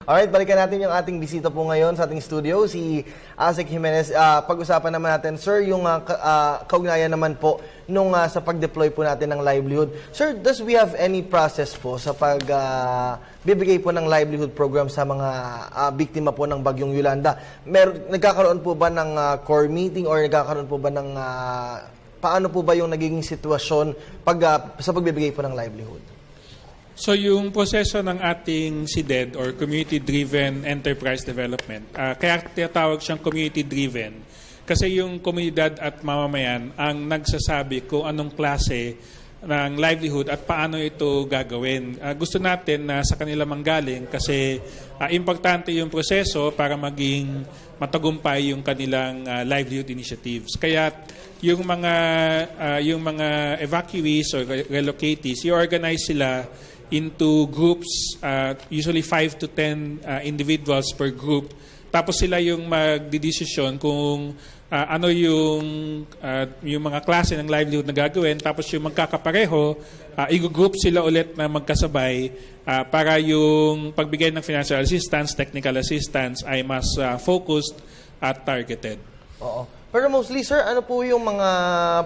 Alright, balikan natin yung ating bisita po ngayon sa ating studio, si Asek Jimenez. Pag-usapan naman natin, sir, yung kaugnayan naman po nung sa pag-deploy po natin ng livelihood. Sir, does we have any process po sa bibigay po ng livelihood program sa mga biktima po ng Bagyong Yolanda? Nagkakaroon po ba ng core meeting or nagkakaroon po ba ng paano po ba yung nagiging sitwasyon sa pagbibigay po ng livelihood? So yung proseso ng ating CDED or Community-Driven Enterprise Development, kaya tinatawag siyang community-driven kasi yung komunidad at mamamayan ang nagsasabi kung anong klase ng livelihood at paano ito gagawin. Gusto natin na sa kanila manggaling kasi importante yung proseso para maging matagumpay yung kanilang livelihood initiatives. Kaya yung mga evacuees or relocatees, i-organize sila into groups, usually 5 to 10 individuals per group. Tapos sila yung magdidesisyon kung ano yung mga klase ng livelihood na gagawin. Tapos yung magkakapareho, i-group sila ulit na magkasabay para yung pagbigay ng financial assistance, technical assistance ay mas focused at targeted. Oo. Pero mostly, sir, ano po yung mga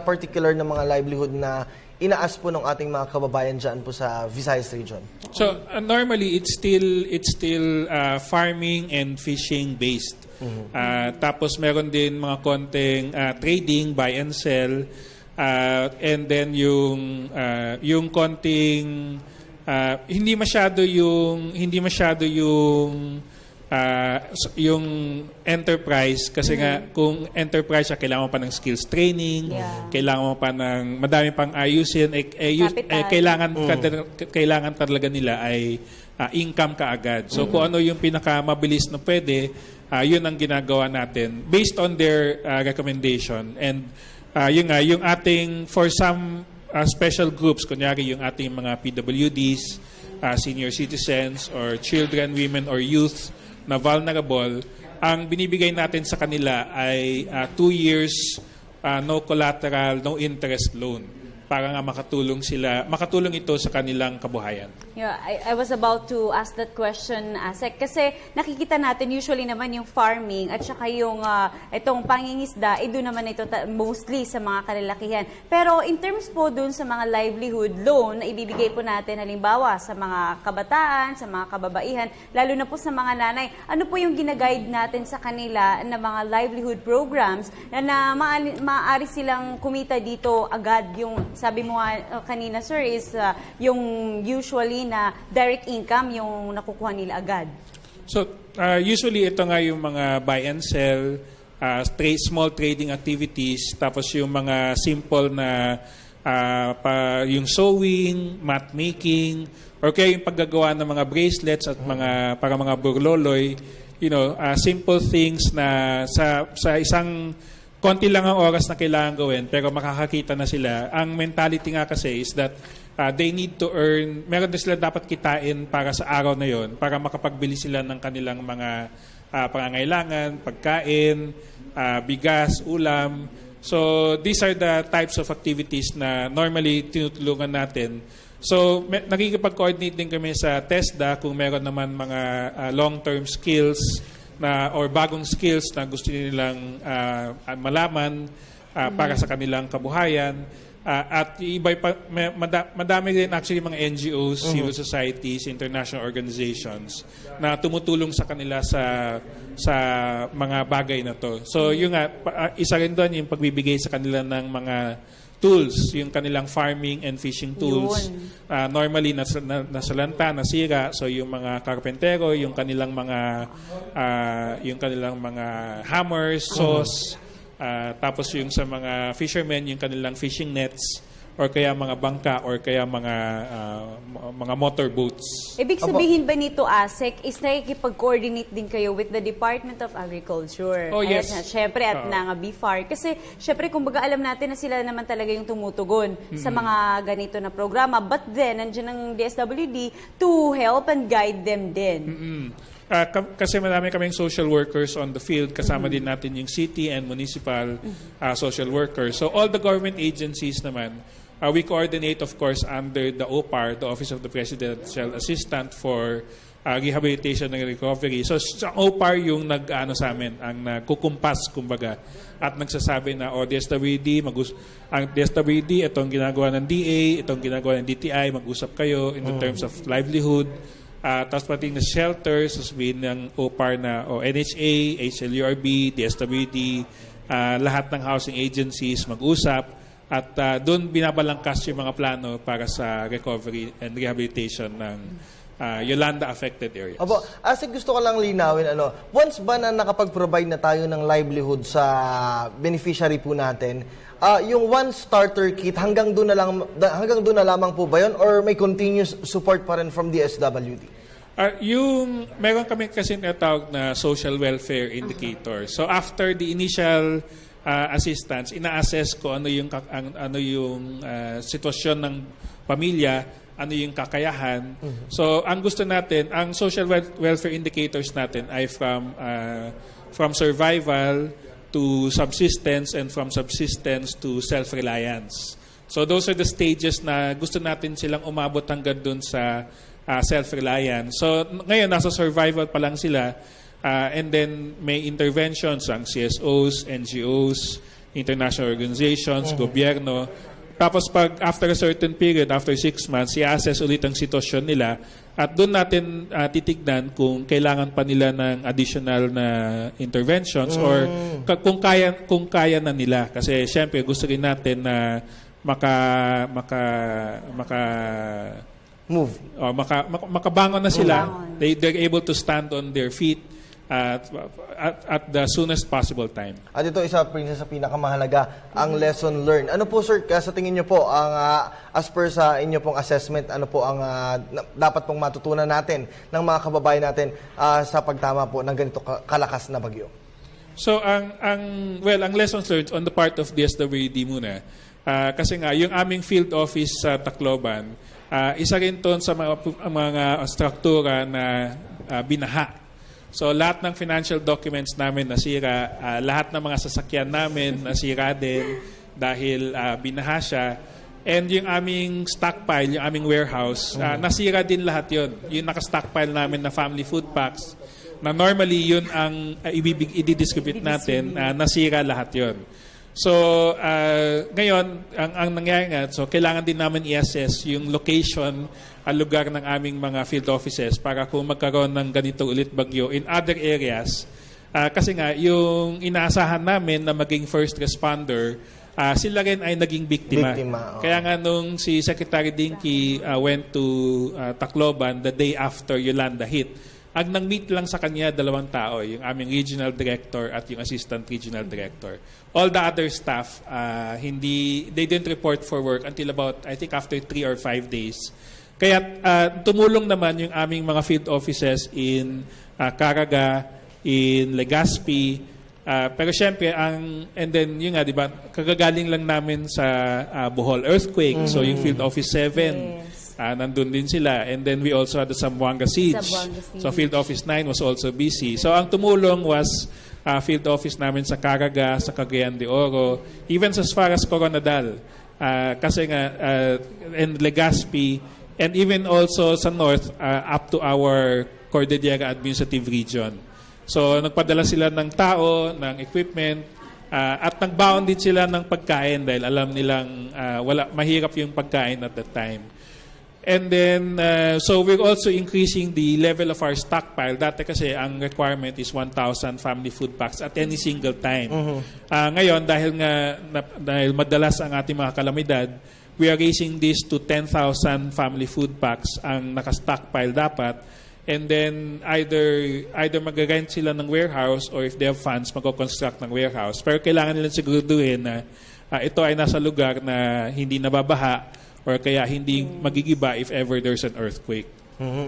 particular na mga livelihood na inaas po ng ating mga kababayan dyan po sa Visayas region? So normally it's still farming and fishing based. Tapos meron din mga konting trading, buy and sell, and then yung konting hindi masyado yung enterprise kasi nga kung enterprise siya kailangan mo pa ng skills training, kailangan mo pa ng madami pang ayusin, kailangan talaga nila ay income kaagad. So kung ano yung pinakamabilis na pwede, yun ang ginagawa natin based on their recommendation. And yung ating for some special groups, kunyari yung ating mga PWDs, senior citizens or children, women or youth na vulnerable, ang binibigay natin sa kanila ay 2 years no collateral, no interest loan para nga makatulong ito sa kanilang kabuhayan. Yeah, I was about to ask that question, Asek, kasi nakikita natin usually naman yung farming at saka yung itong pangingisda, doon naman ito mostly sa mga kalalakihan. Pero in terms po doon sa mga livelihood loan na ibibigay po natin halimbawa sa mga kabataan, sa mga kababaihan, lalo na po sa mga nanay, ano po yung ginaguide natin sa kanila na mga livelihood programs na maaari silang kumita dito agad? Yung sabi mo kanina, sir, is yung usually na direct income yung nakukuha nila agad. So, usually ito nga yung mga buy and sell, small trading activities, tapos yung mga simple na yung sewing, mat making, or kaya yung paggagawa ng mga bracelets at para mga burloloy, simple things na sa isang konti lang ang oras na kailangan gawin pero makakakita na sila. Ang mentality nga kasi is that they need to earn, meron din sila dapat kitain para sa araw na yon para makapagbili sila ng kanilang mga pangangailangan, pagkain, bigas, ulam. So these are the types of activities na normally tinutulungan natin. So nakikipag-coordinate din kami sa TESDA kung meron naman mga long-term skills or bagong skills na gusto nilang malaman para sa kanilang kabuhayan. At madami rin actually mga NGOs, civil societies, international organizations na tumutulong sa kanila sa mga bagay na to. So yung isa rin doon yung pagbibigay sa kanila ng mga tools, yung kanilang farming and fishing tools. Normally nasalanta, nasira. So yung mga karpentero, yung kanilang mga hammers, saws, tapos yung sa mga fishermen, yung kanilang fishing nets, or kaya mga bangka, or kaya mga motorboats. Ibig sabihin ba nito, Asek, is nakikipag-coordinate din kayo with the Department of Agriculture? Oh, yes. Siyempre, at nga BFAR. Kasi, siyempre, kumbaga alam natin na sila naman talaga yung tumutugon sa mga ganito na programa. But then, nandiyan ang DSWD to help and guide them din. Kasi marami kaming social workers on the field. Kasama din natin yung city and municipal social workers. So, all the government agencies naman, we coordinate, of course, under the OPAR, the Office of the Presidential Assistant for rehabilitation and recovery. So sa OPAR yung nag-ano sa amin, ang nagkukumpas kumbaga at nagsasabi na DSWD, ang DSWD itong ginagawa ng DA, itong ginagawa ng DTI, mag-usap kayo in the terms of livelihood. Tapos pati na shelters, sasabihin ng OPAR na NHA, HLURB, DSWD, lahat ng housing agencies mag-usap at doon binabalangkas yung mga plano para sa recovery and rehabilitation ng Yolanda affected area. Opo, Asik, gusto ko lang linawin, once ba na nakapag-provide na tayo ng livelihood sa beneficiary po natin, yung one starter kit, hanggang doon na lamang po ba yun or may continuous support pa rin from DSWD? Meron kami kasi natawag na social welfare indicator. So after the initial assistance, ina-assess ko ano yung sitwasyon ng pamilya, ano yung kakayahan. So ang gusto natin, ang social welfare indicators natin ay from survival to subsistence and from subsistence to self-reliance. So those are the stages na gusto natin silang umabot hanggang dun sa self-reliance. So ngayon nasa survival pa lang sila. And then may interventions ang CSOs, NGOs, international organizations, gobyerno. Tapos pag after a certain period, after 6 months, i-assess ulit ang sitwasyon nila at doon natin titignan kung kailangan pa nila ng additional na interventions or kung kaya na nila. Kasi syempre gusto rin natin na makabangon na sila. They're able to stand on their feet at the soonest possible time. At ito isa sa pinakamahalaga, ang lesson learned. Ano po sir, sa tingin niyo po, ang as per sa inyo pong assessment, ano po ang dapat pong matutunan natin ng mga kababayan natin sa pagtama po ng ganito kalakas na bagyo? So ang lessons learned on the part of DSWD muna. Kasi nga yung aming field office sa Tacloban, isa rin to sa mga struktura na binaha. So lahat ng financial documents namin nasira, lahat ng mga sasakyan namin nasira din dahil binaha siya. And yung aming stockpile, yung aming warehouse, nasira din lahat yun. Yung naka-stockpile namin na family food packs, na normally yun ang i-distribute natin, nasira lahat yun. So ngayon, ang nangyari nga, so kailangan din namin i-assess yung location, ang lugar ng aming mga field offices para kung magkaroon ng ganito ulit bagyo in other areas. Kasi nga, yung inaasahan namin na maging first responder, sila rin ay naging biktima. Kaya nga nung si Secretary Dinky went to Tacloban the day after Yolanda hit, ang nang-meet lang sa kanya 2 tao, yung aming regional director at yung assistant regional director. All the other staff, they didn't report for work until about, I think, after 3 or 5 days. Kaya tumulong naman yung aming mga field offices in Caraga, in Legazpi. Pero syempre, and then yun nga, di ba, kagagaling lang namin sa Bohol earthquake. So yung field office 7, nandun din sila. And then we also had the Zamboanga siege. So field office 9 was also busy. So ang tumulong was field office namin sa Caraga, sa Cagayan de Oro, even as far as Coronadal. Kasi nga, and Legazpi, and even also sa north, up to our Cordillera Administrative Region. So, nagpadala sila ng tao, ng equipment, at nagbaon din sila ng pagkain dahil alam nilang mahirap yung pagkain at that time. And then, so we're also increasing the level of our stockpile. Dati kasi ang requirement is 1,000 family food packs at any single time. Ngayon, dahil madalas ang ating mga kalamidad, we are raising this to 10,000 family food packs ang naka-stockpile dapat. And then either mag-rent sila ng warehouse or if they have funds, mag-construct ng warehouse. Pero kailangan nila siguraduhin na ito ay nasa lugar na hindi nababaha or kaya hindi magigiba if ever there's an earthquake.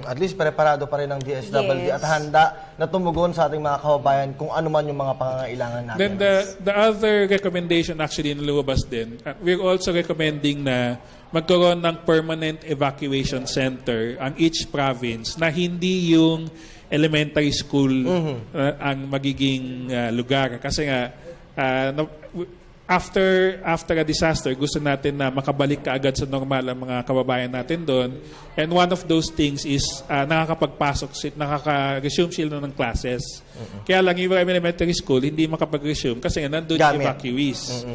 At least preparado pa rin ang DSWD at handa na tumugon sa ating mga kababayan kung ano man yung mga pangangailangan natin. Then the other recommendation actually na lumabas din, we're also recommending na magkaroon ng permanent evacuation center ang each province na hindi yung elementary school ang magiging lugar. Kasi nga, after a disaster, gusto natin na makabalik kaagad sa normal ang mga kababayan natin doon. And one of those things is nakaka-resume sila ng classes. Kaya lang yung elementary school, hindi makapag-resume kasi nga nandun yung evacuees.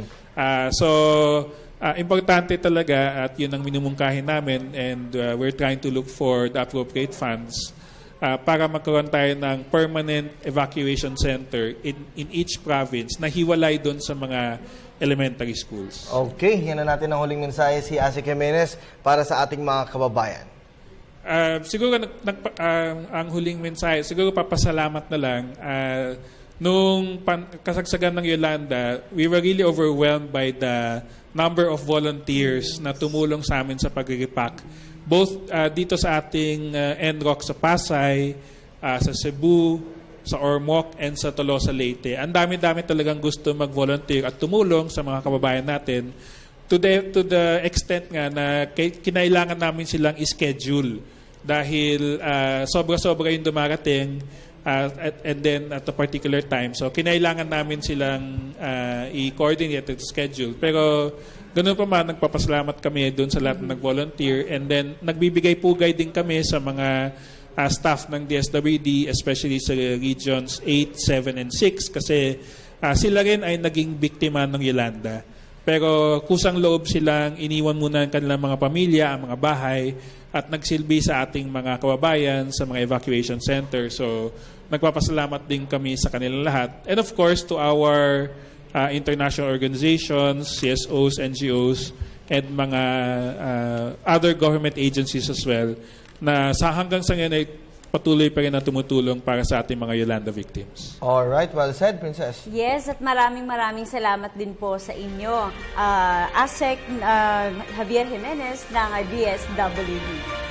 Importante talaga at yun ang minumungkahin namin and we're trying to look for the appropriate funds para magkaroon tayo ng permanent evacuation center in each province na hiwalay doon sa mga elementary schools. Okay, yan na natin ang huling mensahe si Asik Jimenez para sa ating mga kababayan. Siguro ang huling mensahe, siguro papasalamat na lang. Nung kasagsagan ng Yolanda, we were really overwhelmed by the number of volunteers na tumulong sa amin sa pag-repack. Both dito sa ating NROC sa Pasay, sa Cebu, sa Ormoc, and sa Tolosa Leyte. Ang dami-dami talagang gusto mag-volunteer at tumulong sa mga kababayan natin to the extent nga na kinailangan namin silang i-schedule dahil sobra-sobra yung dumarating and then at a particular time. So, kinailangan namin silang i-coordinate at schedule. Pero, ganun pa man, nagpapasalamat kami doon sa lahat na nag-volunteer. And then, nagbibigay-pugay din kami sa mga staff ng DSWD, especially sa regions 8, 7, and 6 kasi sila rin ay naging biktima ng Yolanda. Pero kusang loob silang iniwan muna ang kanilang mga pamilya, ang mga bahay, at nagsilbi sa ating mga kababayan sa mga evacuation center. So, nagpapasalamat din kami sa kanilang lahat. And of course, to our international organizations, CSOs, NGOs, and mga other government agencies as well, na hanggang sa ngayon ay patuloy pa rin na tumutulong para sa ating mga Yolanda victims. Alright, well said, Princess. Yes, at maraming salamat din po sa inyo. ASEC Javier Jimenez ng DSWD.